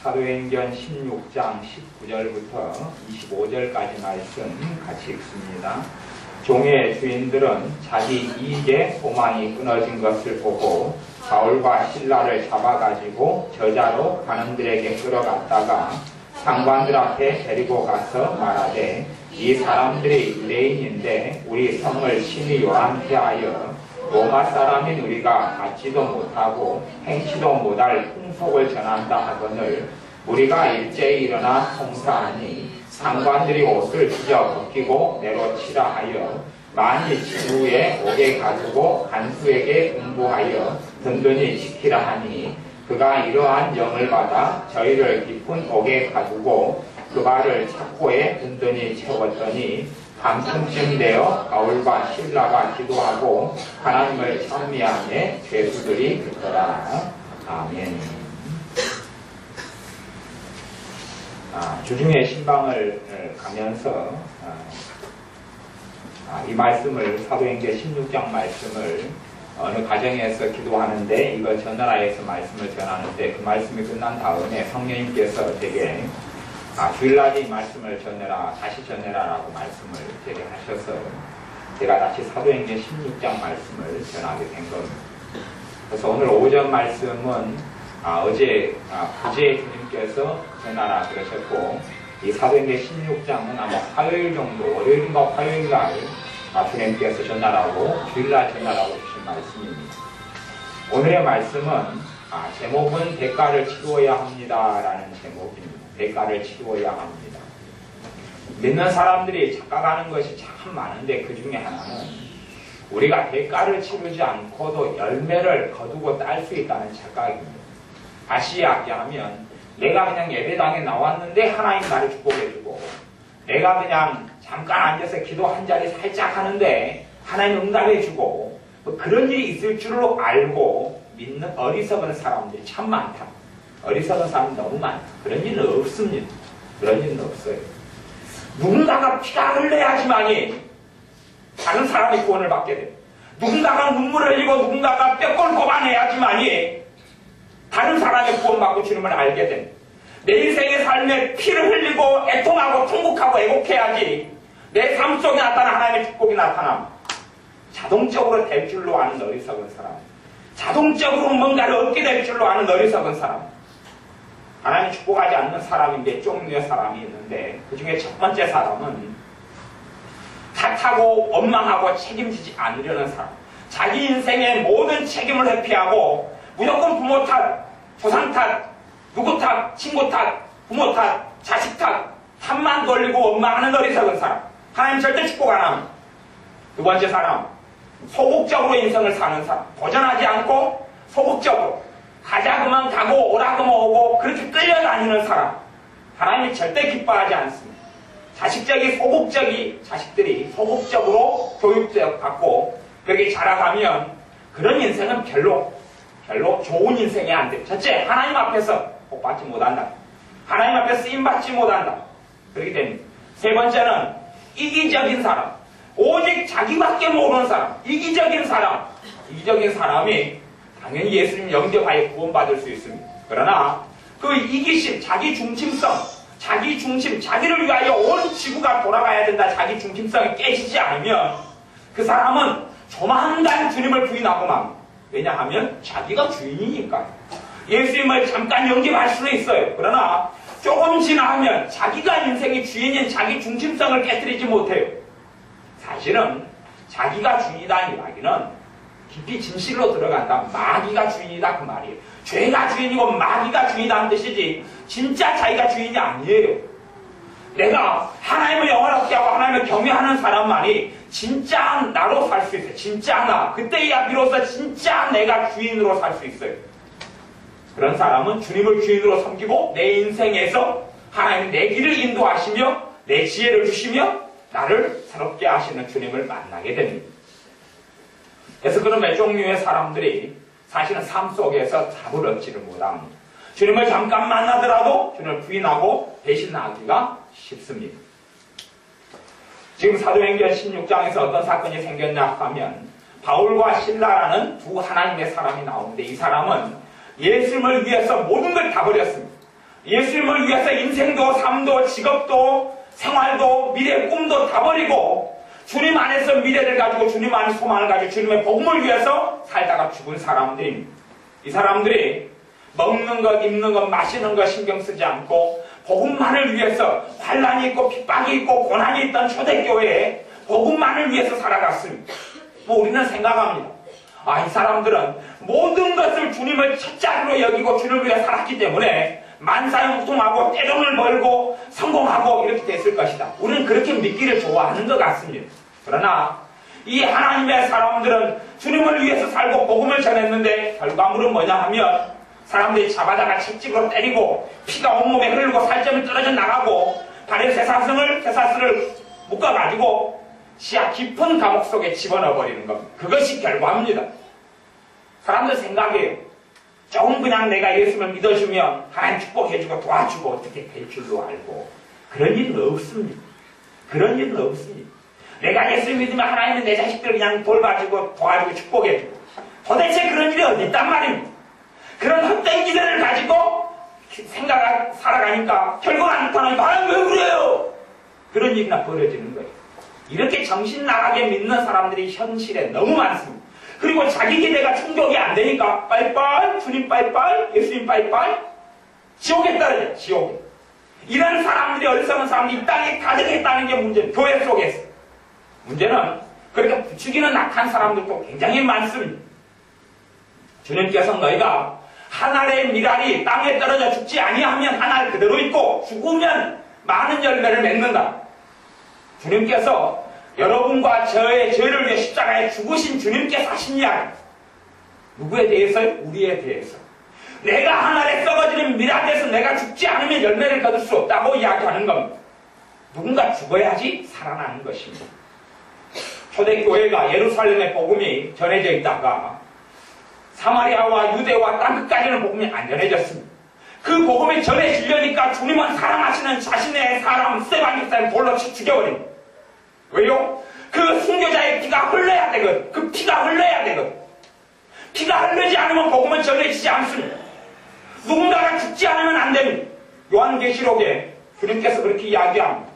사도행전 16장 19절부터 25절까지 말씀 같이 읽습니다. 종의 주인들은 자기 이익에 소망이 끊어진 것을 보고 바울과 실라를 잡아가지고 저자로 관원들에게 끌어갔다가 상관들 앞에 데리고 가서 말하되, 이 사람들이 유대인인데 우리 성을 심히 요란케 하여 로마 사람인 우리가 받지도 못하고 행치도 못할 풍속을 전한다 하거늘 우리가 일제히 일어나 통사하니 상관들이 옷을 찢어 벗기고 내로치라 하여 만일 친구에 옥에 가두고 간수에게 공부하여 든든히 지키라 하니 그가 이러한 영을 받아 저희를 깊은 옥에 가두고 그 발을 차코에 든든히 채웠더니 밤중쯤 되어 바울과 실라가 기도하고 하나님을 찬미하며 죄수들이 듣더라. 아멘. 주중에 신방을 가면서 이 말씀을 사도행전 16장 말씀을 어느 가정에서 기도하는데 이거 전나라에서 말씀을 전하는데 그 말씀이 끝난 다음에 성령님께서 제게 주일날에 이 말씀을 전해라, 다시 전해라라고 말씀을 제게 하셔서 제가 다시 사도행전 16장 말씀을 전하게 된 겁니다. 그래서 오늘 오전 말씀은 어제 부재 주님께서 전하라 그러셨고 이 사도행전 16장은 아마 화요일 정도, 월요일인가 화요일날 주님께서 전하라고 주일날 전하라고 주신 말씀입니다. 오늘의 말씀은 제목은 대가를 치루어야 합니다라는 제목입니다. 대가를 치루어야 합니다. 믿는 사람들이 착각하는 것이 참 많은데 그 중에 하나는 우리가 대가를 치르지 않고도 열매를 거두고 딸 수 있다는 착각입니다. 다시 이야기하면 내가 그냥 예배당에 나왔는데 하나님 나를 축복해주고 내가 그냥 잠깐 앉아서 기도 한 자리 살짝 하는데 하나님 응답해주고 뭐 그런 일이 있을 줄로 알고 믿는 어리석은 사람들이 참 많다. 어리석은 사람이 너무 많다. 그런 일은 없습니다. 그런 일은 없어요. 누군가가 피가 흘러야지만이 다른 사람이 구원을 받게 돼요. 누군가가 눈물을 흘리고 누군가가 뼈골 꼽아내야지만이 다른 사람의 구원받고 주님을 알게 됩니다. 내 인생의 삶에 피를 흘리고 애통하고 통곡하고 애곡해야지 내 삶 속에 나타난 하나님의 축복이 나타납니다. 자동적으로 될 줄로 아는 어리석은 사람, 자동적으로 뭔가를 얻게 될 줄로 아는 어리석은 사람, 하나님 축복하지 않는 사람이 몇 종류의 사람이 있는데 그 중에 첫 번째 사람은 탓하고 원망하고 책임지지 않으려는 사람, 자기 인생의 모든 책임을 회피하고 무조건 부모 탓, 조상 탓, 누구 탓, 친구 탓, 부모 탓, 자식 탓만 걸리고 원망하는 어리석은 사람, 하나님 절대 축복 안 합니다. 두 번째 사람, 소극적으로 인생을 사는 사람, 도전하지 않고 소극적으로 가자 그만 가고 오라 그만 오고 그렇게 끌려다니는 사람, 하나님이 절대 기뻐하지 않습니다. 자식들이 소극적으로 교육받고 그렇게 자라가면 그런 인생은 별로 좋은 인생이 안 돼. 첫째, 하나님 앞에서 복받지 못한다. 하나님 앞에서 쓰임받지 못한다. 그렇게 됩니다. 세 번째는 이기적인 사람, 오직 자기밖에 모르는 사람, 이기적인 사람이 당연히 예수님 영접하여 구원받을 수 있습니다. 그러나 그 이기심, 자기 중심성, 자기 중심, 자기를 위하여 온 지구가 돌아가야 된다. 자기 중심성이 깨지지 않으면 그 사람은 조만간 주님을 부인하고 맙니다. 왜냐하면 자기가 주인이니까. 예수님을 잠깐 영접할 수는 있어요. 그러나 조금 지나면 자기가 인생의 주인인 자기 중심성을 깨뜨리지 못해요. 사실은 자기가 주인이라는 이야기는 깊이 진실로 들어간다. 마귀가 주인이다 그 말이에요. 죄가 주인이고 마귀가 주인이라는 뜻이지 진짜 자기가 주인이 아니에요. 내가 하나님을 영원롭게 하고 하나님을 경외하는 사람만이 진짜 나로 살 수 있어요. 진짜 나. 그때야 비로소 진짜 내가 주인으로 살 수 있어요. 그런 사람은 주님을 주인으로 섬기고 내 인생에서 하나님 내 길을 인도하시며 내 지혜를 주시며 나를 새롭게 하시는 주님을 만나게 됩니다. 그래서 그런 몇 종류의 사람들이 사실은 삶 속에서 답을 얻지를 못합니다. 주님을 잠깐 만나더라도 주님을 부인하고 배신하기가 쉽습니다. 지금 사도행전 16장에서 어떤 사건이 생겼냐 하면 바울과 실라라는 두 하나님의 사람이 나오는데 이 사람은 예수님을 위해서 모든 걸 다 버렸습니다. 예수님을 위해서 인생도 삶도 직업도 생활도 미래의 꿈도 다 버리고 주님 안에서 미래를 가지고 주님 안에 소망을 가지고 주님의 복음을 위해서 살다가 죽은 사람들입니다. 이 사람들이 먹는 것, 입는 것, 마시는 것 신경 쓰지 않고 복음만을 위해서 환난이 있고 핍박이 있고 고난이 있던 초대교회에 복음만을 위해서 살아갔습니다. 우리는 생각합니다. 이 사람들은 모든 것을 주님을 첫 자리로 여기고 주님을 위해 살았기 때문에 만사형통하고 떼돈을 벌고 성공하고 이렇게 됐을 것이다. 우리는 그렇게 믿기를 좋아하는 것 같습니다. 그러나 이 하나님의 사람들은 주님을 위해서 살고 복음을 전했는데 결과물은 뭐냐 하면 사람들이 잡아다가 채찍으로 때리고 피가 온몸에 흐르고 살점이 떨어져 나가고 발에 쇠사슬을 묶어가지고 지하 깊은 감옥 속에 집어넣어버리는 겁니다. 그것이 결과입니다. 사람들 생각해요. 조금 그냥 내가 예수를 믿어주면 하나님 축복해주고 도와주고 어떻게 될 줄로 알고 그런 일은 없습니다. 그런 일은 없습니다. 내가 예수를 믿으면 하나님은 내 자식들 그냥 돌봐주고 도와주고 축복해주고 도대체 그런 일이 어디 있단 말입니다. 그런 헛된 기대를 가지고 살아가니까 결국 하나님 왜 그래요? 그런 일이나 벌어지는 거예요. 이렇게 정신 나가게 믿는 사람들이 현실에 너무 많습니다. 그리고 자기 기대가 충족이 안 되니까 빠이빠이, 주님 빠이빠이, 예수님 빠이빠이, 지옥에 떨어져요. 지옥에. 이런 사람들이 어리석은 사람들이 이 땅에 가득했다는 게 문제예요. 교회 속에서. 문제는 그렇게 부추기는 악한 사람들도 굉장히 많습니다. 주님께서 너희가 한 알의 밀알이 땅에 떨어져 죽지 아니하면 한 알 그대로 있고 죽으면 많은 열매를 맺는다. 주님께서 여러분과 저의 죄를 위해 십자가에 죽으신 주님께서 하신 이야기. 누구에 대해서요? 우리에 대해서. 내가 하나에 썩어지는 밀알에서 내가 죽지 않으면 열매를 거둘 수 없다고 이야기하는 겁니다. 누군가 죽어야지 살아나는 것입니다. 초대교회가 예루살렘의 복음이 전해져 있다가 사마리아와 유대와 땅끝까지는 복음이 안 전해졌습니다. 그 복음이 전해지려니까 주님은 사랑하시는 자신의 사람 스데반 집사를 돌로 죽여버립니다. 왜요? 그 순교자의 피가 흘러야 되거든. 그 피가 흘러야 되거든. 피가 흐르지 않으면 복음은 전해지지 않습니다. 누군가가 죽지 않으면 안 됩니다. 요한계시록에 주님께서 그렇게 이야기합니다.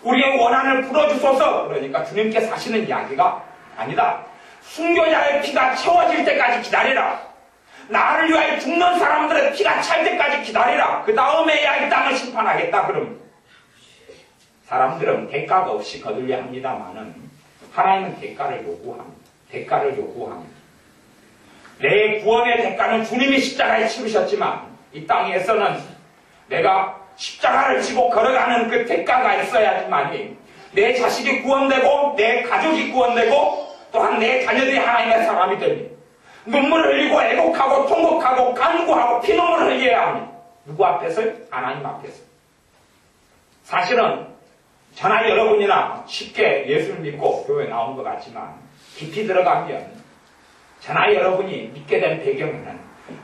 우리의 원한을 풀어주소서. 그러니까 주님께서 하시는 이야기가 아니다. 순교자의 피가 채워질 때까지 기다리라. 나를 위하여 죽는 사람들의 피가 찰 때까지 기다리라. 그 다음에야 이 땅을 심판하겠다. 그럼 사람들은 대가가 없이 거들려 합니다만은 하나님은 대가를 요구합니다. 대가를 요구합니다. 내 구원의 대가는 주님이 십자가에 치르셨지만 이 땅에서는 내가 십자가를 지고 걸어가는 그 대가가 있어야지만이 내 자식이 구원되고 내 가족이 구원되고 또한 내 자녀들이 하나님의 사람이 됩니다. 눈물을 흘리고 애곡하고 통곡하고 간구하고 피눈물을 흘려야 합니다. 누구 앞에서요? 하나님 앞에서. 사실은 저나 여러분이나 쉽게 예수를 믿고 교회에 나온 것 같지만 깊이 들어가면 저나 여러분이 믿게 된 배경에는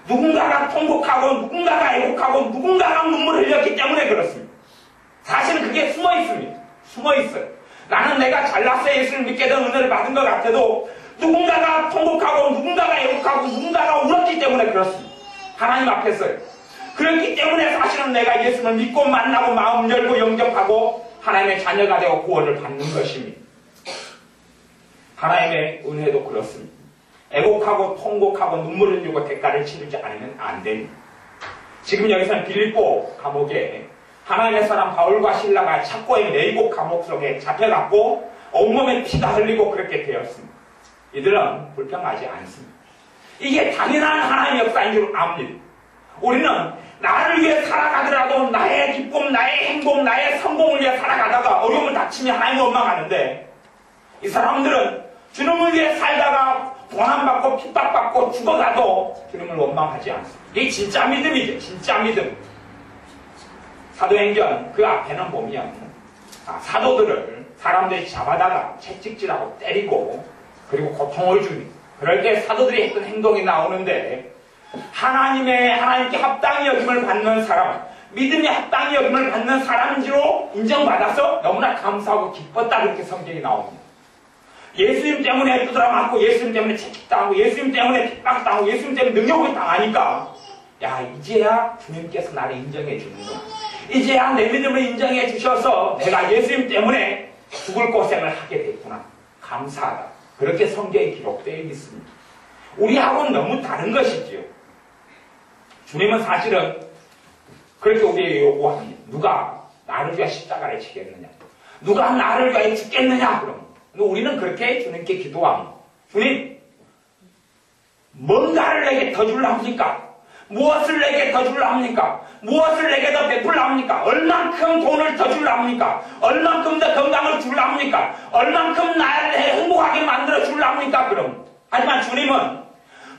누군가가 통곡하고 누군가가 애곡하고 누군가가 눈물을 흘렸기 때문에 그렇습니다. 사실은 그게 숨어 있습니다. 숨어 있어요. 나는 내가 잘났어 예수를 믿게 된 은혜를 받은 것 같아도 누군가가 통곡하고 누군가가 애곡하고 누군가가 울었기 때문에 그렇습니다. 하나님 앞에서요. 그렇기 때문에 사실은 내가 예수를 믿고 만나고 마음 열고 영접하고 하나님의 자녀가 되어 구원을 받는 것입니다. 하나님의 은혜도 그렇습니다. 애곡하고 통곡하고 눈물을 흘리고 대가를 치르지 않으면 안 됩니다. 지금 여기서는 빌립보 감옥에 하나님의 사람 바울과 실라가 착고의 네이고 감옥 속에 잡혀갔고 온몸에 피가 흘리고 그렇게 되었습니다. 이들은 불평하지 않습니다. 이게 당연한 하나님의 역사인 줄 압니다. 우리는 나를 위해 살아가더라도 나의 기쁨, 나의 행복, 나의 성공을 위해 살아가다가 어려움을 닥치면 하나님을 원망하는데 이 사람들은 주님을 위해 살다가 고난받고 핍박받고 죽어가도 주님을 원망하지 않습니다. 이게 진짜 믿음이죠. 진짜 믿음. 사도행전 그 앞에는 보면 사도들을 사람들이 잡아다가 채찍질하고 때리고 그리고 고통을 줍니다. 그럴 때 사도들이 했던 행동이 나오는데 하나님께 합당히 여김을 받는 사람, 믿음이 합당히 여김을 받는 사람인지로 인정받아서 너무나 감사하고 기뻤다 그렇게 성경이 나옵니다. 예수님 때문에 두드려 맞고 예수님 때문에 채찍당하고 예수님 때문에 핍박당하고 예수님 때문에 능욕을 당하니까 야, 이제야 주님께서 나를 인정해 주는구나. 이제야 내 믿음을 인정해 주셔서 내가 예수님 때문에 죽을 고생을 하게 됐구나. 감사하다. 그렇게 성경에 기록되어 있습니다. 우리하고는 너무 다른 것이지요. 주님은 사실은 그렇게 우리에게 요구합니다. 누가 나를 위해 십자가를 지겠느냐? 누가 나를 위해 죽겠느냐? 그럼 우리는 그렇게 주님께 기도합니다. 주님, 뭔가를 내게 더 주려 합니까? 무엇을 내게 더 주려 합니까? 무엇을 내게 더 베풀려 합니까? 얼만큼 돈을 더 주려 합니까? 얼만큼 더 건강을 주려 합니까? 얼만큼 나를 행복하게 만들어 주려 합니까? 그럼. 하지만 주님은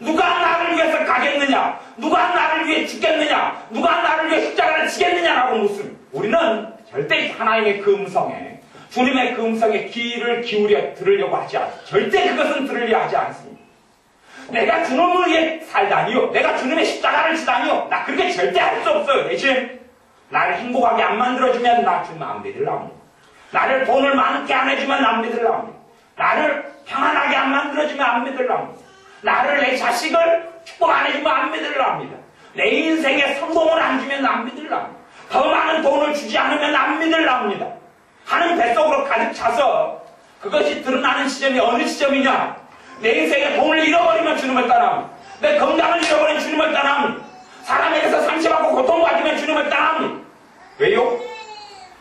누가 나를 위해서 가겠느냐? 누가 나를 위해 죽겠느냐? 누가 나를 위해 십자가를 지겠느냐라고 묻습니다. 우리는 절대 하나님의 그 음성에, 주님의 그 음성에 귀를 기울여 들으려고 하지 않습니다. 절대 그것은 들으려 하지 않습니다. 내가 주님을 위해 살다니요, 내가 주님의 십자가를 지다니요, 나 그렇게 절대 할 수 없어요. 대신 나를 행복하게 안 만들어주면 나 주님 안 믿으려 합니다. 나를 돈을 많게 안 해주면 안 믿으려 합니다. 나를 평안하게 안 만들어주면 안 믿으려 합니다. 나를, 내 자식을 축복 안 해주면 안 믿으려 합니다. 내 인생에 성공을 안 주면 안 믿으려 합니다. 더 많은 돈을 주지 않으면 안 믿으려 합니다. 하는 뱃속으로 가득 차서 그것이 드러나는 시점이 어느 시점이냐? 내 인생에 돈을 잃어버리면 주님을 떠납니다. 내 건강을 잃어버리면 주님을 떠납니다. 사람에게서 상심하고 고통받으면 주님을 떠납니다. 왜요?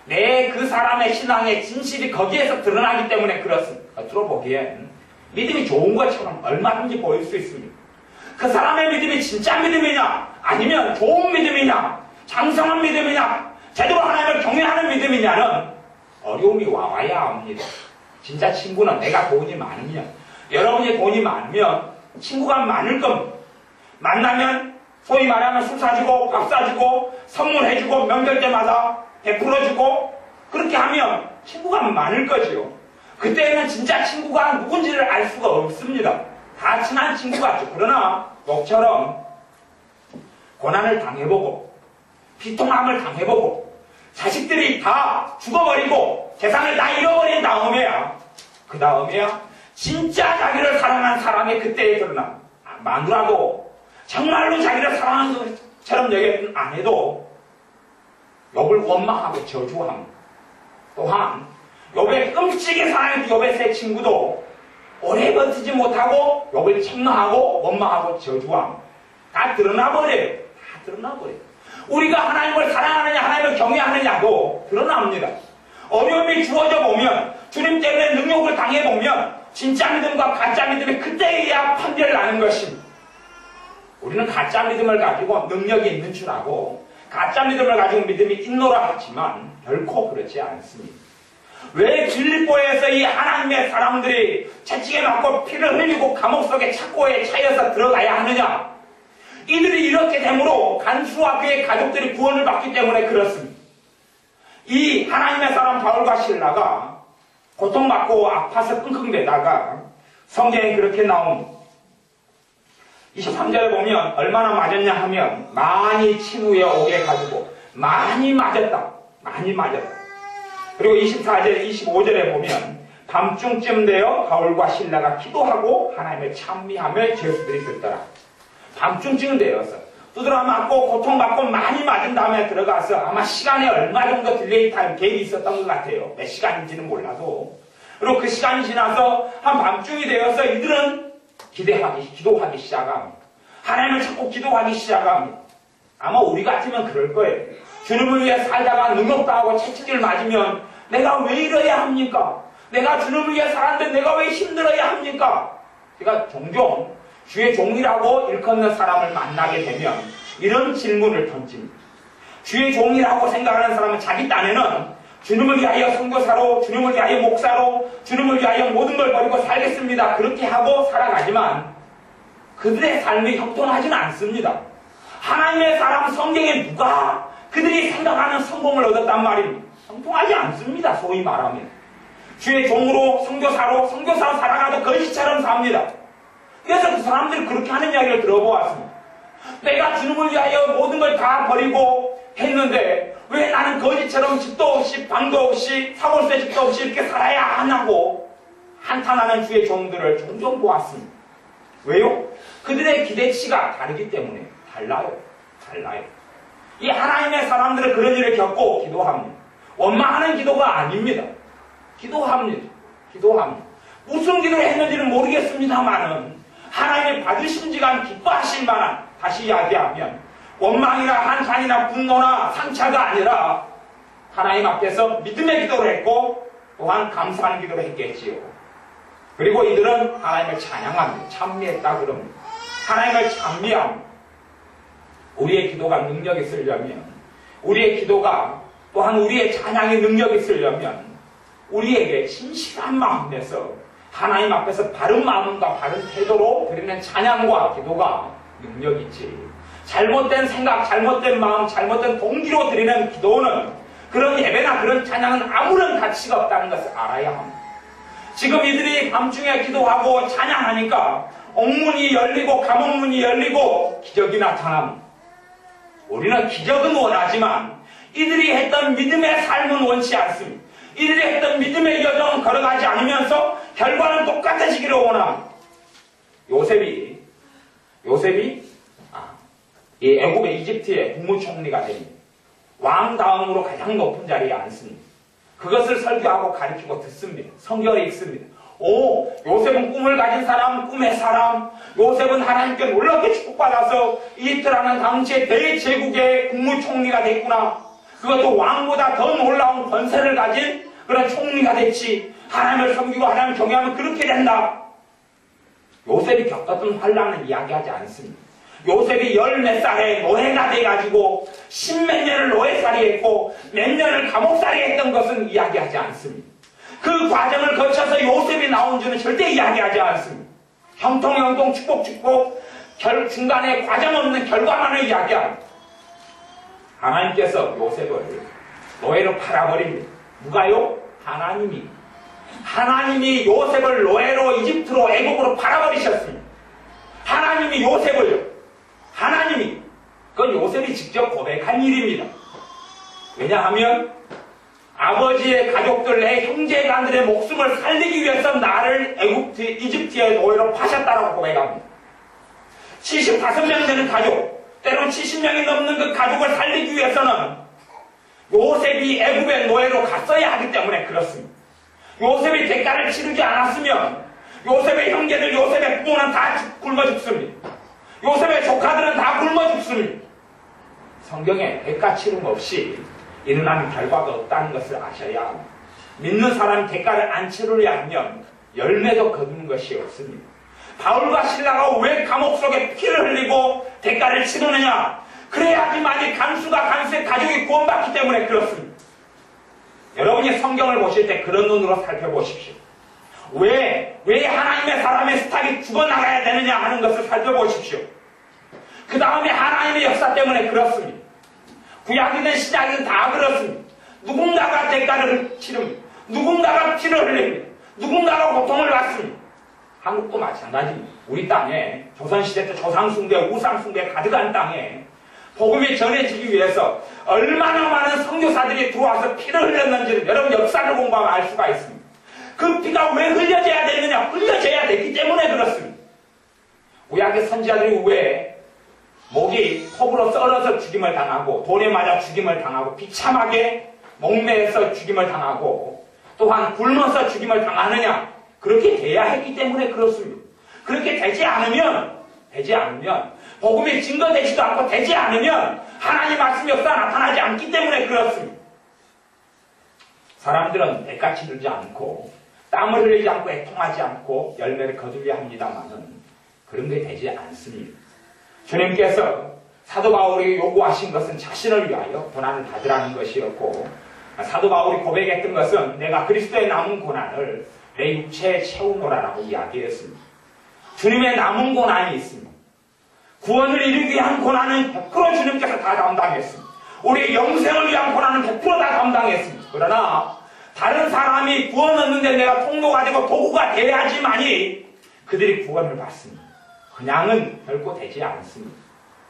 내 그 사람의 신앙의 진실이 거기에서 드러나기 때문에 그렇습니다. 겉으로 보기엔 믿음이 좋은 것처럼 얼마든지 보일 수 있습니다. 그 사람의 믿음이 진짜 믿음이냐? 아니면 좋은 믿음이냐? 장성한 믿음이냐? 제대로 하나님을 경외하는 믿음이냐는 어려움이 와야 합니다. 진짜 친구는 내가 돈이 많으면, 여러분이 돈이 많으면 친구가 많을 겁니다. 만나면 소위 말하면 술 사주고 밥 사주고 선물해주고 명절 때마다 베풀어주고 그렇게 하면 친구가 많을 거지요. 그때는 진짜 친구가 누군지를 알 수가 없습니다. 다 친한 친구 같죠. 그러나 목처럼 고난을 당해보고 비통함을 당해보고 자식들이 다 죽어버리고 재산을 다 잃어버린 다음에야, 그 다음에야 진짜 자기를 사랑한 사람이 그때에 드러나. 마누라도 정말로 자기를 사랑하는 것처럼 여기는 안 해도 욥을 원망하고 저주합니다. 또한 욥의 끔찍이 사랑했던 욥의 세 친구도 오래 버티지 못하고 욥을 책망하고 원망하고 저주합니다. 다 드러나버려요. 다 드러나버려요. 우리가 하나님을 사랑하느냐 하나님을 경외하느냐도 드러납니다. 어려움이 주어져 보면, 주님 때문에 능욕을 당해보면 진짜 믿음과 가짜 믿음이 그때에야 판별을 나는 것입니다. 우리는 가짜 믿음을 가지고 능력이 있는 줄 알고 가짜 믿음을 가지고 믿음이 있노라 하지만 결코 그렇지 않습니다. 왜 빌립보에서 이 하나님의 사람들이 채찍에 맞고 피를 흘리고 감옥 속에 착고에 차여서 들어가야 하느냐? 이들이 이렇게 되므로 간수와 그의 가족들이 구원을 받기 때문에 그렇습니다. 이 하나님의 사람 바울과 실라가 고통받고 아파서 끙끙대다가 성경에 그렇게 나옵니다. 23절에 보면 얼마나 맞았냐 하면 많이 치부에 오게 가지고 많이 맞았다. 많이 맞았다. 그리고 24절, 25절에 보면 밤중쯤 되어 바울과 실라가 기도하고 하나님을 찬미하며 죄수들이 듣더라. 밤중쯤 되어서 두드러 맞고 고통받고 많이 맞은 다음에 들어가서 아마 시간에 얼마 정도 딜레이 타임 갭이 있었던 것 같아요. 몇 시간인지는 몰라도. 그리고 그 시간이 지나서 한 밤중이 되어서 이들은 기도하기 시작합니다. 하나님을 찾고 기도하기 시작합니다. 아마 우리 같으면 그럴 거예요. 주님을 위해 살다가 능욕당하고 채찍질 맞으면 내가 왜 이러야 합니까? 내가 주님을 위해 살았는데 내가 왜 힘들어야 합니까? 제가 종종 주의 종이라고 일컫는 사람을 만나게 되면 이런 질문을 던집니다. 주의 종이라고 생각하는 사람은 자기 딴에는 주님을 위하여 선교사로, 주님을 위하여 목사로, 주님을 위하여 모든 걸 버리고 살겠습니다. 그렇게 하고 살아가지만 그들의 삶이 형통하지는 않습니다. 하나님의 사람 성경에 누가 그들이 생각하는 성공을 얻었단 말입니다. 형통하지 않습니다. 소위 말하면. 주의 종으로, 선교사로 살아가도 거지처럼 삽니다. 그래서 그 사람들이 그렇게 하는 이야기를 들어보았습니다. 내가 주님을 위하여 모든 걸 다 버리고 했는데 왜 나는 거지처럼 집도 없이 방도 없이 사골세 집도 없이 이렇게 살아야 하냐고 한탄하는 주의 종들을 종종 보았습니다. 왜요? 그들의 기대치가 다르기 때문에 달라요. 달라요. 이 하나님의 사람들은 그런 일을 겪고 기도합니다. 원망하는 기도가 아닙니다. 기도합니다. 무슨 기도를 했는지는 모르겠습니다만은 하나님이 받으신지가 기뻐하실 만한, 다시 이야기하면 원망이나 한탄이나 분노나 상처가 아니라 하나님 앞에서 믿음의 기도를 했고 또한 감사하는 기도를 했겠지요. 그리고 이들은 하나님을 찬양합니다. 찬미했다 그럽니다. 하나님을 찬미합니다. 우리의 기도가 능력이 있으려면, 우리의 기도가 또한 우리의 찬양의 능력이 있으려면 우리에게 진실한 마음 내서 하나님 앞에서 바른 마음과 바른 태도로 드리는 찬양과 기도가 능력이 있지. 잘못된 생각, 잘못된 마음, 잘못된 동기로 드리는 기도는, 그런 예배나 그런 찬양은 아무런 가치가 없다는 것을 알아야 합니다. 지금 이들이 밤중에 기도하고 찬양하니까 옥문이 열리고 감옥문이 열리고 기적이 나타납니다. 우리는 기적은 원하지만 이들이 했던 믿음의 삶은 원치 않습니다. 이들이 했던 믿음의 여정은 걸어가지 않으면서 결과는 똑같아지기를 원합니다. 요셉이 이 애굽의 이집트의 국무총리가 됩니다. 왕 다음으로 가장 높은 자리에 앉습니다. 그것을 설교하고 가르치고 듣습니다. 성경을 읽습니다. 오, 요셉은 꿈을 가진 사람, 꿈의 사람. 요셉은 하나님께 놀랍게 축복받아서 이집트라는 당시의 대제국의 국무총리가 됐구나. 그것도 왕보다 더 놀라운 권세를 가진 그런 총리가 됐지. 하나님을 섬기고 하나님을 경외하면 그렇게 된다. 요셉이 겪었던 환난은 이야기하지 않습니다. 요셉이 14 살에 노예가 돼가지고 10몇 년을 노예살이 했고 몇 년을 감옥살이 했던 것은 이야기하지 않습니다. 그 과정을 거쳐서 요셉이 나온 줄은 절대 이야기하지 않습니다. 형통, 축복, 중간에 과정 없는 결과만을 이야기합니다. 하나님께서 요셉을 노예로 팔아버립니다. 누가요? 하나님이 요셉을 노예로 이집트로 애국으로 팔아버리셨습니다. 하나님이 요셉을요. 그건 요셉이 직접 고백한 일입니다. 왜냐하면 아버지의 가족들, 내 형제간들의 목숨을 살리기 위해서 나를 이집트의 노예로 파셨다라고 고백합니다. 75명 되는 가족, 때론 70명이 넘는 그 가족을 살리기 위해서는 요셉이 애굽의 노예로 갔어야 하기 때문에 그렇습니다. 요셉이 대가를 치르지 않았으면 요셉의 형제들, 요셉의 부모는 다 굶어 죽습니다. 요셉의 조카들은 다 굶어 죽습니다. 성경에 대가 치름 없이 일어나는 결과가 없다는 것을 아셔야 합니다. 믿는 사람이 대가를 안 치르려 하면 열매도 거두는 것이 없습니다. 바울과 실라가 왜 감옥 속에 피를 흘리고 대가를 치르느냐? 그래야지만이 간수의 가족이 구원받기 때문에 그렇습니다. 여러분이 성경을 보실 때 그런 눈으로 살펴보십시오. 왜 하나님의 사람의 스탁이 죽어나가야 되느냐 하는 것을 살펴보십시오. 그 다음에 하나님의 역사 때문에 그렇습니다. 구약이든 신약이든 다 그렇습니다. 누군가가 대가를 치릅니다. 누군가가 피를 흘립니다. 누군가가 고통을 받습니다. 한국도 마찬가지입니다. 우리 땅에 조선시대 때 조상숭배, 우상숭배 가득한 땅에 복음이 전해지기 위해서 얼마나 많은 선교사들이 들어와서 피를 흘렸는지를 여러분 역사를 공부하면 알 수가 있습니다. 그 피가 왜 흘려져야 되느냐? 흘려져야 되기 때문에 그렇습니다. 구약의 선지자들이 왜 목이 톱으로 썰어서 죽임을 당하고 돌에 맞아 죽임을 당하고 비참하게 목매에서 죽임을 당하고 또한 굶어서 죽임을 당하느냐? 그렇게 돼야 했기 때문에 그렇습니다. 그렇게 되지 않으면 복음이 증거되지도 않고 되지 않으면 하나님 말씀 역사 나타나지 않기 때문에 그렇습니다. 사람들은 대가 치르지 않고 땀을 흘리지 않고 애통하지 않고 열매를 거두려 합니다만은 그런 게 되지 않습니다. 주님께서 사도 바울이 요구하신 것은 자신을 위하여 고난을 받으라는 것이었고 사도 바울이 고백했던 것은 내가 그리스도의 남은 고난을 내 육체에 채우노라라고 이야기했습니다. 주님의 남은 고난이 있습니다. 구원을 이루기 위한 고난은 100% 주님께서 다 담당했습니다. 우리의 영생을 위한 고난은 100% 다 담당했습니다. 그러나 다른 사람이 구원 얻는데 내가 통로가 되고 도구가 돼야지만이 그들이 구원을 받습니다. 그냥은 결코 되지 않습니다.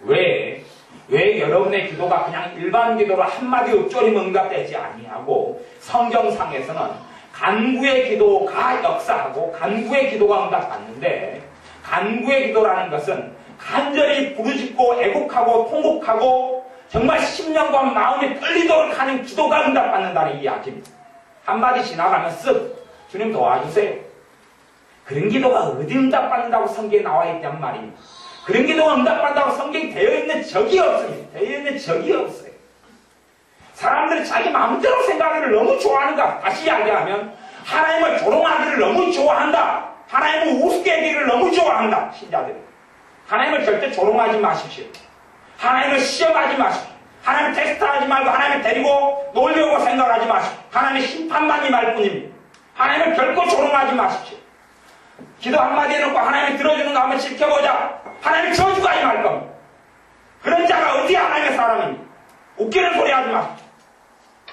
왜 여러분의 기도가 그냥 일반 기도로 한마디 읊조림 응답되지 아니하고 성경상에서는 간구의 기도가 역사하고 간구의 기도가 응답받는데 간구의 기도라는 것은 간절히 부르짖고 애통하고 애국하고 통곡하고 정말 심령과 마음이 떨리도록 하는 기도가 응답받는다는 이야기입니다. 한마디 지나가면 쓱 주님 도와주세요. 그런 기도가 어디 응답받는다고 성경에 나와 있단 말입니다. 그런 기도가 응답받는다고 성경에 되어 있는 적이 없습니다. 되어 있는 적이 없어요. 사람들이 자기 마음대로 생각하기를 너무 좋아하는가? 다시 이야기하면 하나님을 조롱하기를 너무 좋아한다. 하나님을 우습게 하기를 너무 좋아한다. 신자들이. 하나님을 절대 조롱하지 마십시오. 하나님을 시험하지 마십시오. 하나님 테스트하지 말고 하나님을 데리고 놀려고 생각하지 마십시오. 하나님의 심판만 임할 뿐입니다. 하나님을 결코 조롱하지 마십시오. 기도 한마디 해놓고 하나님이 들어주는 거 한번 지켜보자. 하나님이 저주가 임할 겁니다. 그런 자가 어디 하나님의 사람입니까? 웃기는 소리 하지 마십시오.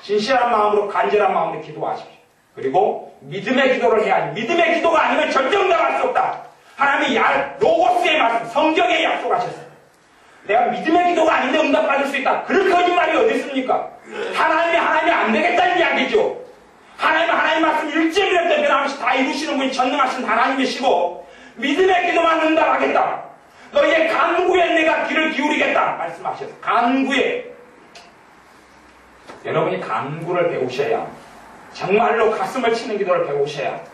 진실한 마음으로 간절한 마음으로 기도하십시오. 그리고 믿음의 기도를 해야지. 믿음의 기도가 아니면 절대 응답할 수 없다. 하나님이 로고스의 말씀, 성경에 약속하셨어요. 내가 믿음의 기도가 아닌데 응답받을 수 있다. 그런 거짓말이 어디 있습니까? 하나님이 안 되겠다는 이야기죠. 하나님 말씀 일절이라도 변함없이 다 이루시는 분이 전능하신 하나님이시고 믿음의 기도만 응답하겠다. 너희의 간구에 내가 귀를 기울이겠다 말씀하셨어요. 간구에. 여러분이 간구를 배우셔야 합니다. 정말로 가슴을 치는 기도를 배우셔야 합니다.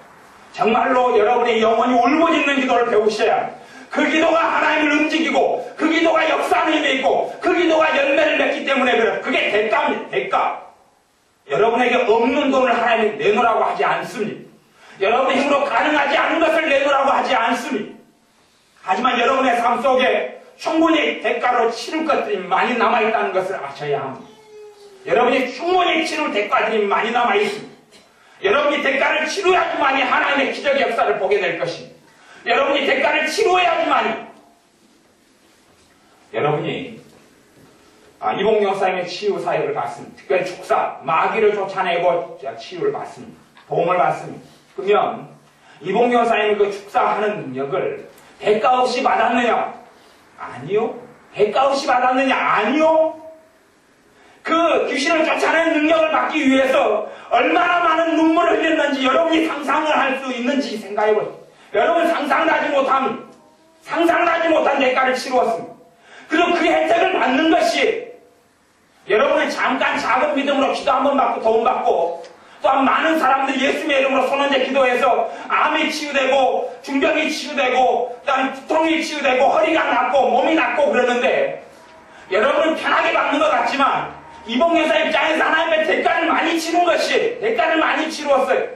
정말로 여러분의 영혼이 울부짖는 기도를 배우셔야 합니다. 그 기도가 하나님을 움직이고 그 기도가 역사하는 힘이 있고 그 기도가 열매를 맺기 때문에 그래요. 그게 대가입니다. 대가. 여러분에게 없는 돈을 하나님이 내놓으라고 하지 않습니다. 여러분의 힘으로 가능하지 않은 것을 내놓으라고 하지 않습니다. 하지만 여러분의 삶 속에 충분히 대가로 치를 것들이 많이 남아있다는 것을 아셔야 합니다. 여러분이 충분히 치를 대가들이 많이 남아있습니다. 여러분이 대가를 치루어야지만이 하나님의 기적의 역사를 보게 될 것입니다. 여러분이 대가를 치루어야지만이 여러분이 이봉 여사님의 치유 사역을 받습니다. 특별히 축사, 마귀를 쫓아내고 치유를 받습니다. 도움을 받습니다. 그러면 이봉 여사님이 그 축사하는 능력을 대가 없이 받았느냐? 아니요. 대가 없이 받았느냐? 아니요. 그 귀신을 쫓아내는 능력을 받기 위해서 얼마나 많은 눈물을 흘렸는지 여러분이 상상을 할 수 있는지 생각해보세요. 여러분 상상을 하지 못한 대가를 치루었습니다. 그리고 그 혜택을 받는 것이 여러분은 잠깐 작은 믿음으로 기도 한번 받고 도움 받고 또한 많은 사람들이 예수님의 이름으로 손언제 기도해서 암이 치유되고 중병이 치유되고 그다음에 두통이 치유되고 허리가 낫고 몸이 낫고 그러는데 여러분은 편하게 받는 것 같지만 이봉 여사 입장에서 하나님의 대가를 많이 치른 것이 대가를 많이 치루었어요.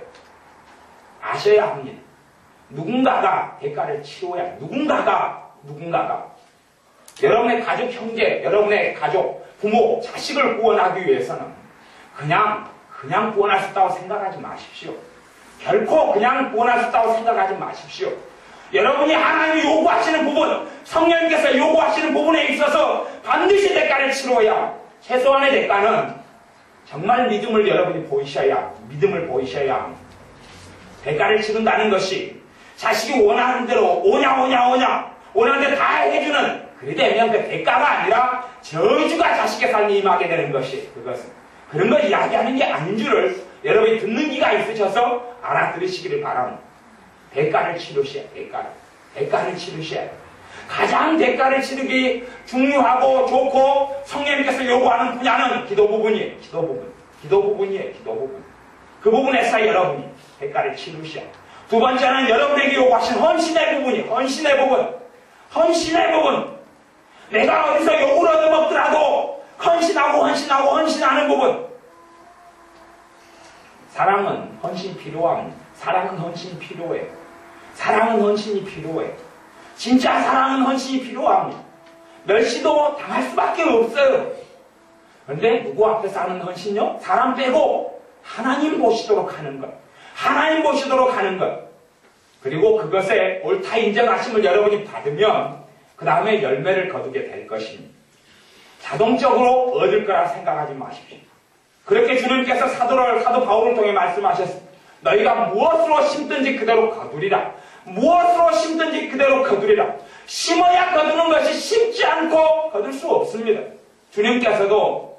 아셔야 합니다. 누군가가 대가를 치러야 누군가가 여러분의 가족 형제, 여러분의 가족, 부모, 자식을 구원하기 위해서는 그냥 구원할 수 있다고 생각하지 마십시오. 결코 그냥 구원할 수 있다고 생각하지 마십시오. 여러분이 하나님이 요구하시는 부분, 성령님께서 요구하시는 부분에 있어서 반드시 대가를 치러야 최소한의 대가는 정말 믿음을 여러분이 보이셔야 합니다. 대가를 치른다는 것이 자식이 원하는 대로 원하는 대로 다 해주는 그리 되면 그 대가가 아니라 저주가 자식의 삶에 임하게 되는 것이 그것은 그런 걸 이야기하는 게 아닌 줄을 여러분이 듣는 기가 있으셔서 알아들으시기를 바랍니다. 대가를 치르셔야 대가를 치르셔야 돼요. 가장 대가를 치르기 중요하고 좋고 성령님께서 요구하는 분야는 기도 부분이에요. 기도 부분이에요. 그 부분에서 여러분이 대가를 치르셔야 돼요. 두 번째는 여러분에게 요구하신 헌신의 부분. 내가 어디서 욕을 얻어먹더라도 헌신하는 부분. 사랑은 헌신이 필요합니다. 사랑은 헌신이 필요해요. 진짜 사랑은 헌신이 필요합니다. 멸시도 당할 수밖에 없어요. 그런데 누구 앞에서 하는 헌신요? 사람 빼고 하나님 보시도록 하는 것. 그리고 그것에 옳다 인정하심을 여러분이 받으면 그 다음에 열매를 거두게 될 것입니다. 자동적으로 얻을 거라 생각하지 마십시오. 그렇게 주님께서 사도 바울을 통해 말씀하셨습니다. 너희가 무엇으로 심든지 그대로 거두리라. 심어야 거두는 것이 심지 않고 거둘 수 없습니다. 주님께서도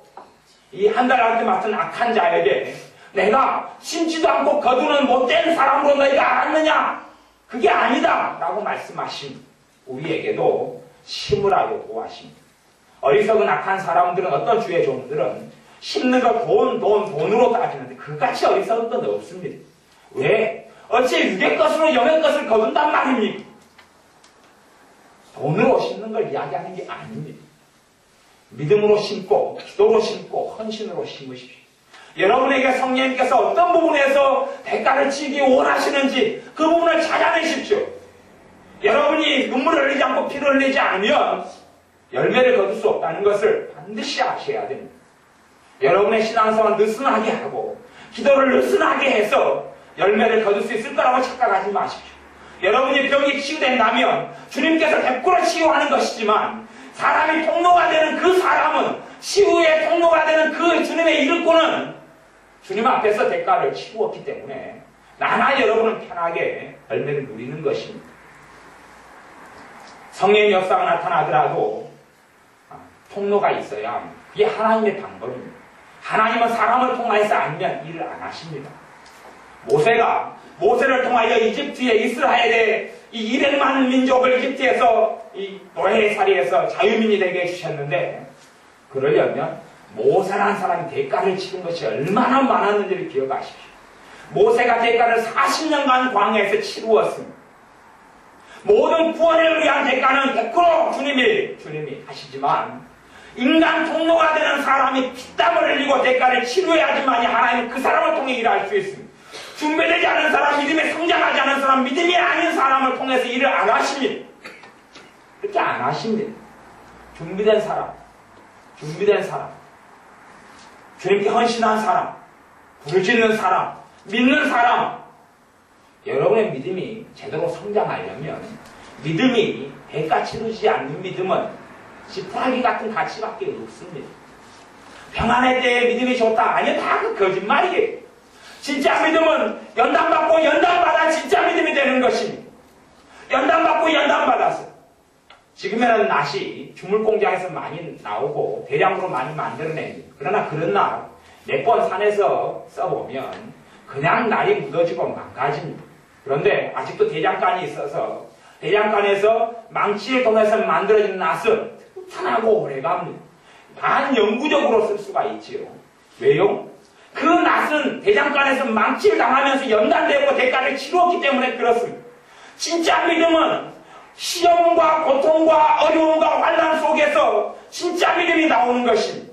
이 한 달 안에 맡은 악한 자에게 내가 심지도 않고 거두는 못된 사람으로 너희가 알았느냐? 그게 아니다 라고 말씀하신 우리에게도 심으라고 구하십니다. 어리석은 악한 사람들은 어떤 주의 종들은 심는 거 돈으로 따지는데 그같이 어리석은 건 없습니다. 왜? 어째 육의 것으로 영의 것을 거둔단 말입니까? 돈으로 심는 걸 이야기하는 게 아닙니다. 믿음으로 심고 기도로 심고 헌신으로 심으십시오. 여러분에게 성령님께서 어떤 부분에서 대가를 치기 원하시는지 그 부분을 찾아내십시오. 여러분이 눈물을 흘리지 않고 피를 흘리지 않으면 열매를 거둘 수 없다는 것을 반드시 아셔야 됩니다. 여러분의 신앙생활을 느슨하게 하고 기도를 느슨하게 해서 열매를 거둘 수 있을 거라고 착각하지 마십시오. 여러분이 병이 치유된다면 주님께서 100% 치유하는 것이지만 사람이 통로가 되는 그 사람은 치유의 통로가 되는 그 주님의 이르고는 주님 앞에서 대가를 치루었기 때문에 나나 여러분은 편하게 열매를 누리는 것입니다. 성령의 역사가 나타나더라도 통로가 있어야 합니다. 그게 하나님의 방법입니다. 하나님은 사람을 통하여서 아니면 일을 안 하십니다. 모세를 통하여 이집트의 이스라엘의 이 200만 민족을 이집트에서 이 노예살이에서 자유민이 되게 해주셨는데 그러려면 모세라는 사람이 대가를 치른 것이 얼마나 많았는지를 기억하십시오. 모세가 대가를 40년간 광야에서 치루었습니다. 모든 구원을 위한 대가는 100% 주님이 하시지만 인간 통로가 되는 사람이 피땀을 흘리고 대가를 치루해야지만이 하나님은 그 사람을 통해 일할 수 있습니다. 준비되지 않은 사람, 믿음에 성장하지 않은 사람, 믿음이 아닌 사람을 통해서 일을 안 하십니다. 그렇게 안 하십니다. 준비된 사람, 주님께 헌신한 사람, 부르짖는 사람, 믿는 사람, 여러분의 믿음이 제대로 성장하려면 믿음이 대가 치르지 않는 믿음은 지푸라기 같은 가치밖에 없습니다. 평안의 때에 믿음이 좋다. 아니요, 다 그 거짓말이에요. 진짜 믿음은 연단받고 연단받아 진짜 믿음이 되는 것입니다. 연단받고 연단받아서 지금에는 낫이 주물공장에서 많이 나오고 대량으로 많이 만들어냅니다. 그러나 그런 날 몇 번 산에서 써보면 그냥 날이 묻어지고 망가집니다. 그런데 아직도 대장간이 있어서 대장간에서 망치를 통해서 만들어진 낫은 튼튼하고 오래갑니다. 반영구적으로 쓸 수가 있지요. 왜요? 그 낫은 대장간에서 망치를 당하면서 연단되고 대가를 치루었기 때문에 그렇습니다. 진짜 믿음은 시험과 고통과 어려움과 환난 속에서 진짜 믿음이 나오는 것입니다.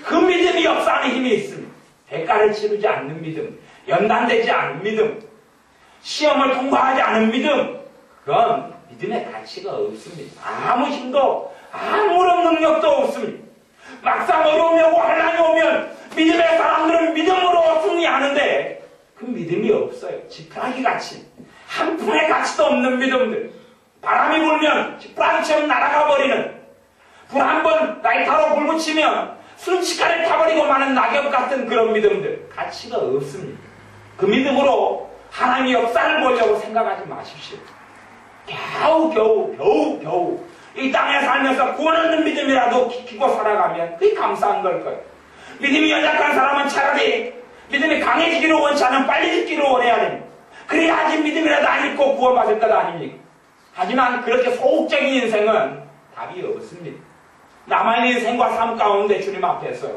그 믿음이 역사하는 힘이 있습니다. 대가를 치르지 않는 믿음, 연단되지 않는 믿음, 시험을 통과하지 않은 믿음, 그건 믿음의 가치가 없습니다. 아무 힘도 아무런 능력도 없습니다. 막상 어려움이 오고 환난이 오면 믿음의 사람들은 믿음으로 승리하는데 그 믿음이 없어요. 지푸라기 같이 한 푼의 가치도 없는 믿음들, 바람이 불면 지푸라기처럼 날아가 버리는, 불 한 번 라이터로 불 붙이면 순식간에 타버리고 마는 낙엽 같은 그런 믿음들, 가치가 없습니다. 그 믿음으로 하나님의 역사를 보려고 생각하지 마십시오. 겨우 이 땅에 살면서 구원 얻는 믿음이라도 지키고 살아가면 그게 감사한 걸 거예요. 믿음이 연약한 사람은 차라리 믿음이 강해지기를 원치 않으면 빨리 짓기를 원해야 됩니다. 그래야지 믿음이라도 안 잃고 구원받을 것 아닙니까? 하지만 그렇게 소극적인 인생은 답이 없습니다. 남아있는 인생과 삶 가운데 주님 앞에서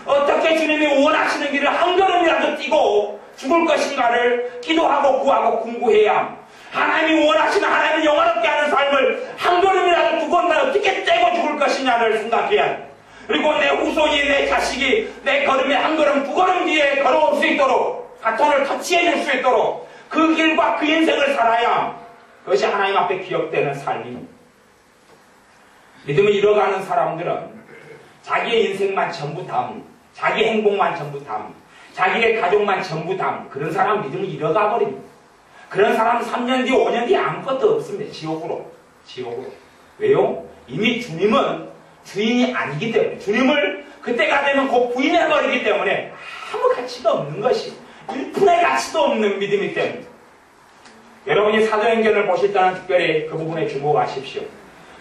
어떻게 주님이 원하시는 길을 한 걸음이라도 뛰고 죽을 것인가를 기도하고 구하고 궁구해야 합니다. 하나님이 원하시는, 하나님을 영화롭게 하는 삶을 한 걸음이라도 두 걸음만 어떻게 떼고 죽을 것이냐를 생각해야 합니다. 그리고 내 후손이, 내 자식이 내 걸음에 한 걸음 두 걸음 뒤에 걸어올 수 있도록, 바톤을 터치해 줄 수 있도록 그 길과 그 인생을 살아야 합니다. 그것이 하나님 앞에 기억되는 삶입니다. 믿음을 잃어가는 사람들은 자기의 인생만 전부 다합니다. 자기 행복만 전부 다합니다. 자기의 가족만 전부 다합니다. 그런 사람 믿음을 잃어가 버립니다. 그런 사람은 3년 뒤, 5년 뒤에 아무것도 없습니다. 지옥으로. 왜요? 이미 주님은 주인이 아니기 때문에, 주님을 그때가 되면 곧 부인해버리기 때문에 아무 가치가 없는 것이, 1푼의 가치도 없는 믿음이기 때문에. 여러분이 사도행전을 보실 때는 특별히 그 부분에 주목하십시오.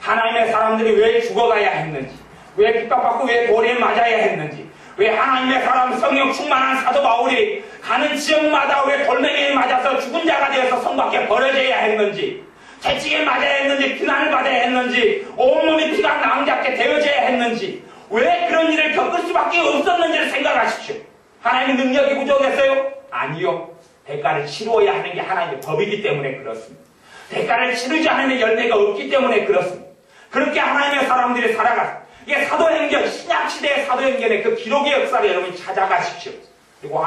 하나님의 사람들이 왜 죽어가야 했는지, 왜 핍박받고 왜 돌에 맞아야 했는지, 왜 하나님의 사람 성령 충만한 사도 바울이 가는 지역마다 왜 돌멩이에 맞아서 죽은 자가 되어서 성 밖에 버려져야 했는지, 채찍에 맞아야 했는지, 비난을 받아야 했는지, 온몸이 피가 낭잡게 되어져야 했는지, 왜 그런 일을 겪을 수밖에 없었는지를 생각하십시오. 하나님의 능력이 부족했어요? 아니요. 대가를 치루어야 하는 게 하나님의 법이기 때문에 그렇습니다. 대가를 치르지 않으면 열매가 없기 때문에 그렇습니다. 그렇게 하나님의 사람들이 살아갔습니다. 이게 사도행전, 신약시대의 사도행전의 그 기록의 역사를 여러분이 찾아가십시오. 그리고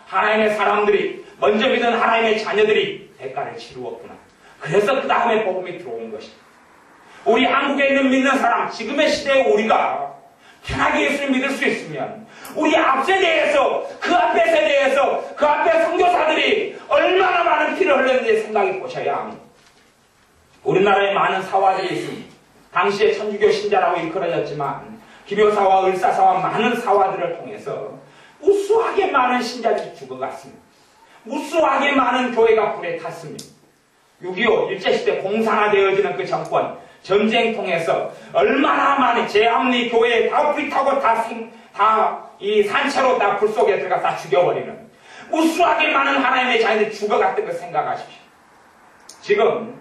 하나님의 사람들이, 먼저 믿은 하나님의 자녀들이 대가를 치루었구나. 그래서 그 다음에 복음이 들어온 것입니다. 우리 한국에 있는 믿는 사람, 지금의 시대에 우리가 편하게 예수를 믿을 수 있으면 우리 앞 세대에서, 그 앞에 세대에서, 그 앞에 선교사들이 얼마나 많은 피를 흘렸는지 생각해 보셔야 합니다. 우리나라에 많은 사화들이 있습니다. 당시에 천주교 신자라고 일컬어졌지만 기묘사화, 을사사화 많은 사화들을 통해서 무수하게 많은 신자들이 죽어갔습니다. 무수하게 많은 교회가 불에 탔습니다. 6.25 일제시대 공산화되어지는 그 정권, 전쟁 통해서 얼마나 많은 제암리 교회에 다 불타고 이 산채로 다 불 속에 들어가 다 죽여버리는 무수하게 많은 하나님의 자녀들이 죽어갔던 걸 생각하십시오. 지금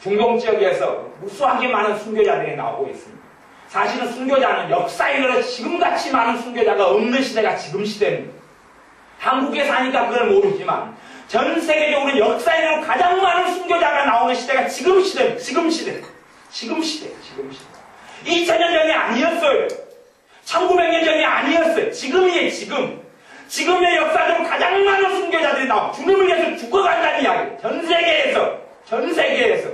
중동 지역에서 무수하게 많은 순교자들이 나오고 있습니다. 사실은 순교자는 역사인으로 지금같이 많은 순교자가 없는 시대가 지금 시대입니다. 한국에 사니까 그걸 모르지만 전 세계적으로 역사인으로 가장 많은 순교자가 나오는 시대가 지금 시대입니다. 지금 시대. 2000년 전이 아니었어요. 1900년 전이 아니었어요. 지금이에요, 지금. 지금의 역사적으로 가장 많은 순교자들이 나오고 주님을 위해서 죽어간다는 이야기예요. 전 세계에서.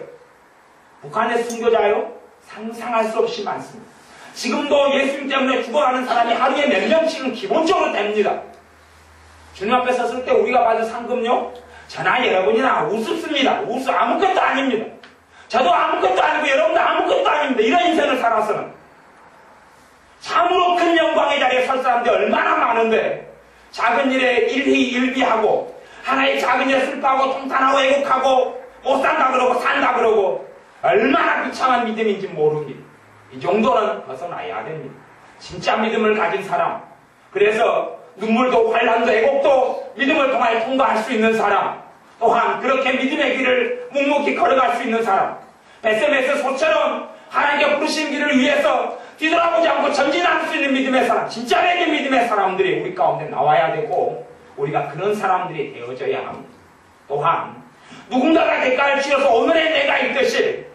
북한의 순교자요? 상상할 수 없이 많습니다. 지금도 예수님 때문에 죽어가는 사람이 하루에 몇 명씩은 기본적으로 됩니다. 주님 앞에 섰을 때 우리가 받은 상금요? 저나 여러분이나 우습습니다. 아무것도 아닙니다. 저도 아무것도 아니고 여러분도 아무것도 아닙니다. 이런 인생을 살아서는. 참으로 큰 영광의 자리에 설 사람들이 얼마나 많은데 작은 일에 일희일비하고 하나의 작은 일에 슬퍼하고 통탄하고 애국하고 못 산다 그러고 산다 그러고 얼마나 비참한 믿음인지 모릅니다. 이 정도는 벗어나야 됩니다. 진짜 믿음을 가진 사람, 그래서 눈물도 환난도 애곡도 믿음을 통하여 통과할 수 있는 사람, 또한 그렇게 믿음의 길을 묵묵히 걸어갈 수 있는 사람, 베세메스 소처럼 하나님께 부르신 길을 위해서 뒤돌아보지 않고 전진할 수 있는 믿음의 사람, 진짜 된 믿음의 사람들이 우리 가운데 나와야 되고 우리가 그런 사람들이 되어져야 합니다. 또한 누군가가 대가를 치러서 오늘의 내가 있듯이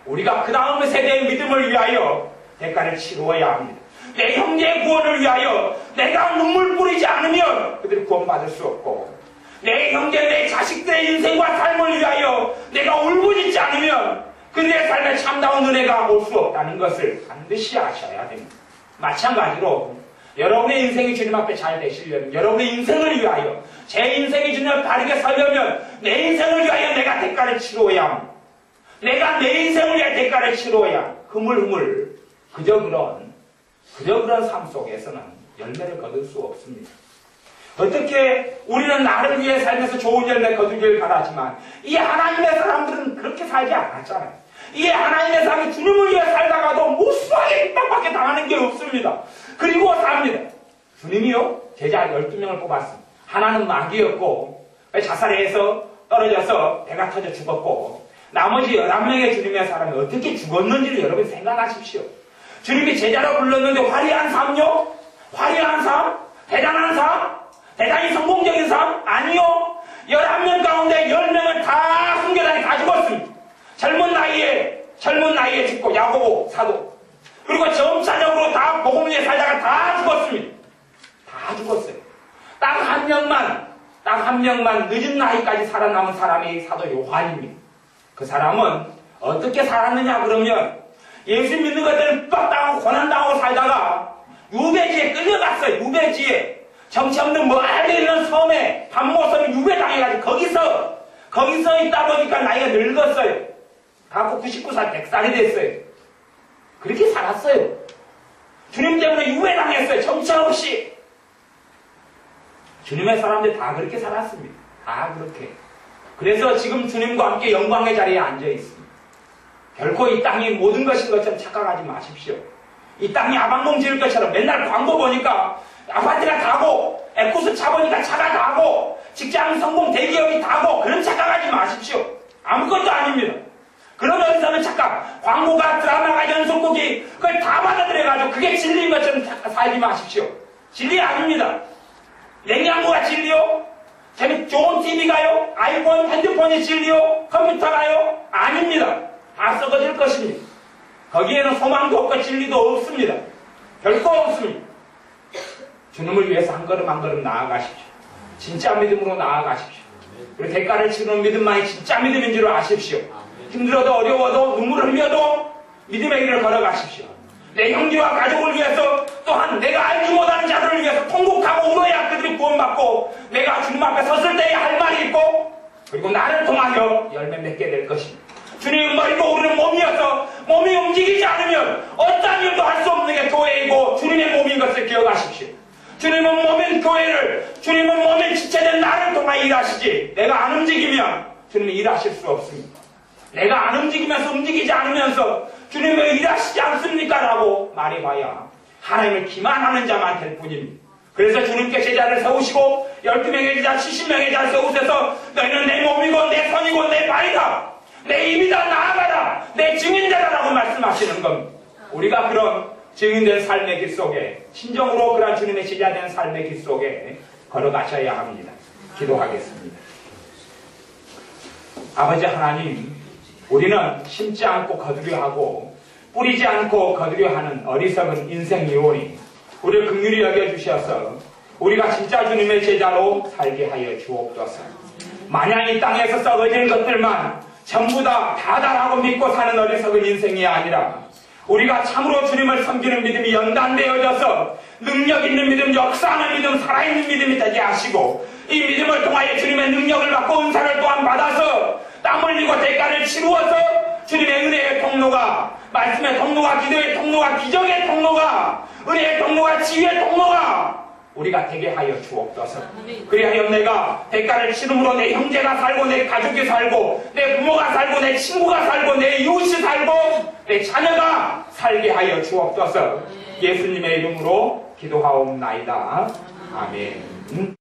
우리가 그 다음 세대의 믿음을 위하여 대가를 치루어야 합니다. 내 형제의 구원을 위하여 내가 눈물 뿌리지 않으면 그들이 구원받을 수 없고, 내 형제, 내 자식들의 인생과 삶을 위하여 내가 울부짖지 않으면 그들의 삶에 참다운 은혜가 올 수 없다는 것을 반드시 아셔야 됩니다. 마찬가지로 여러분의 인생이 주님 앞에 잘 되시려면, 여러분의 인생을 위하여, 제 인생이 주님 앞에 바르게 서려면 내 인생을 위하여 내가 대가를 치루어야 합니다. 내가 내 인생을 위해 대가를 치루어야 흐물흐물 그저 그런 삶 속에서는 열매를 거둘 수 없습니다. 어떻게 우리는 나를 위해 살면서 좋은 열매 거두길 바라지만 이 하나님의 사람들은 그렇게 살지 않았잖아요. 이 하나님의 사람이 주님을 위해 살다가도 무수하게 핍박밖에 당하는 게 없습니다. 그리고 삽니다. 주님이요? 제자 12명을 뽑았습니다. 하나는 마귀였고 자살해서 떨어져서 배가 터져 죽었고, 나머지 11명의 주님의 사람이 어떻게 죽었는지를 여러분 생각하십시오. 주님이 제자로 불렀는데 화려한 삶요? 화려한 삶? 대단한 삶? 대단히 성공적인 삶? 아니요. 11명 가운데 10명은 다 순교단이 다 죽었습니다. 젊은 나이에 죽고, 야고보 사도. 그리고 점차적으로 다 복음 위에 살다가 다 죽었습니다. 다 죽었어요. 딱 한 명만 늦은 나이까지 살아남은 사람이 사도 요한입니다. 그 사람은 어떻게 살았느냐 그러면 예수 믿는 것들을 핍박당하고 고난당하고 살다가 유배지에 끌려갔어요. 유배지에. 정치 없는 멀리 있는 섬에 밤모섬에 유배당해가지고 거기서 있다 보니까 나이가 늙었어요. 갖고 99살 100살이 됐어요. 그렇게 살았어요. 주님 때문에 유배당했어요. 정치 없이. 주님의 사람들 다 그렇게 살았습니다. 다 그렇게. 그래서 지금 주님과 함께 영광의 자리에 앉아 있습니다. 결코 이 땅이 모든 것인 것처럼 착각하지 마십시오. 이 땅이 아방공 지을 것처럼 맨날 광고 보니까 아파트가 다고, 에코스 차 보니까 차가 다고, 직장 성공 대기업이 다고, 그런 착각하지 마십시오. 아무것도 아닙니다. 그런 어리석은 착각, 광고가, 드라마가, 연속곡이 그걸 다 받아들여가지고 그게 진리인 것처럼 살지 마십시오. 진리 아닙니다. 냉장고가 진리요? 좋은 TV가요? 아이폰, 핸드폰이 진리요? 컴퓨터가요? 아닙니다. 다 썩어질 것입니다. 거기에는 소망도 없고 진리도 없습니다. 별거 없습니다. 주님을 위해서 한 걸음 한 걸음 나아가십시오. 진짜 믿음으로 나아가십시오. 그리고 대가를 치르는 믿음만이 진짜 믿음인 줄 아십시오. 힘들어도 어려워도 눈물을 흘려도 믿음의 길을 걸어가십시오. 내 형제와 가족을 위해서 또한 내가 알지 못하는 자들을 위해서 통곡하고 울어야 그들이 구원받고 내가 주님 앞에 섰을 때에 할 말이 있고 그리고 나를 통하여 열매 맺게 될 것입니다. 주님은 머리고 우리는 몸이어서 몸이 움직이지 않으면 어떤 일도 할 수 없는 게 교회이고 주님의 몸인 것을 기억하십시오. 주님은 몸인 교회를, 주님은 몸인 지체된 나를 통하여 일하시지 내가 안 움직이면 주님이 일하실 수 없습니다. 내가 안 움직이면서 움직이지 않으면서 주님이 왜 일하시지 않습니까? 라고 말해봐야 하나님을 기만하는 자만 될 뿐입니다. 그래서 주님께 제자를 세우시고 12명의 제자, 70명의 제자를 세우셔서 너희는 내 몸이고 내 손이고 내 발이다. 내 입이다. 나아가라. 내 증인되라라고 말씀하시는 겁니다. 우리가 그런 증인된 삶의 길 속에 진정으로 그런 주님의 제자된 삶의 길 속에 걸어가셔야 합니다. 기도하겠습니다. 아버지 하나님, 우리는 심지 않고 거두려 하고 뿌리지 않고 거두려 하는 어리석은 인생이오니 우리를 긍휼히 여겨주셔서 우리가 진짜 주님의 제자로 살게 하여 주옵소서. 마냥 이 땅에서 썩어지는 것들만 전부 다 다다라고 믿고 사는 어리석은 인생이 아니라 우리가 참으로 주님을 섬기는 믿음이 연단되어져서 능력 있는 믿음, 역사하는 믿음, 살아있는 믿음이 되게 하시고 이 믿음을 통하여 주님의 능력을 받고 은사를 또한 받아서 땀 흘리고 대가를 치루어서 주님의 은혜의 통로가, 말씀의 통로가, 기도의 통로가, 기적의 통로가, 은혜의 통로가, 지혜의 통로가 우리가 되게 하여 주옵소서. 그리하여 내가 대가를 치름으로 내 형제가 살고 내 가족이 살고 내 부모가 살고 내 친구가 살고 내 이웃이 살고 내 자녀가 살게 하여 주옵소서. 예수님의 이름으로 기도하옵나이다. 아멘.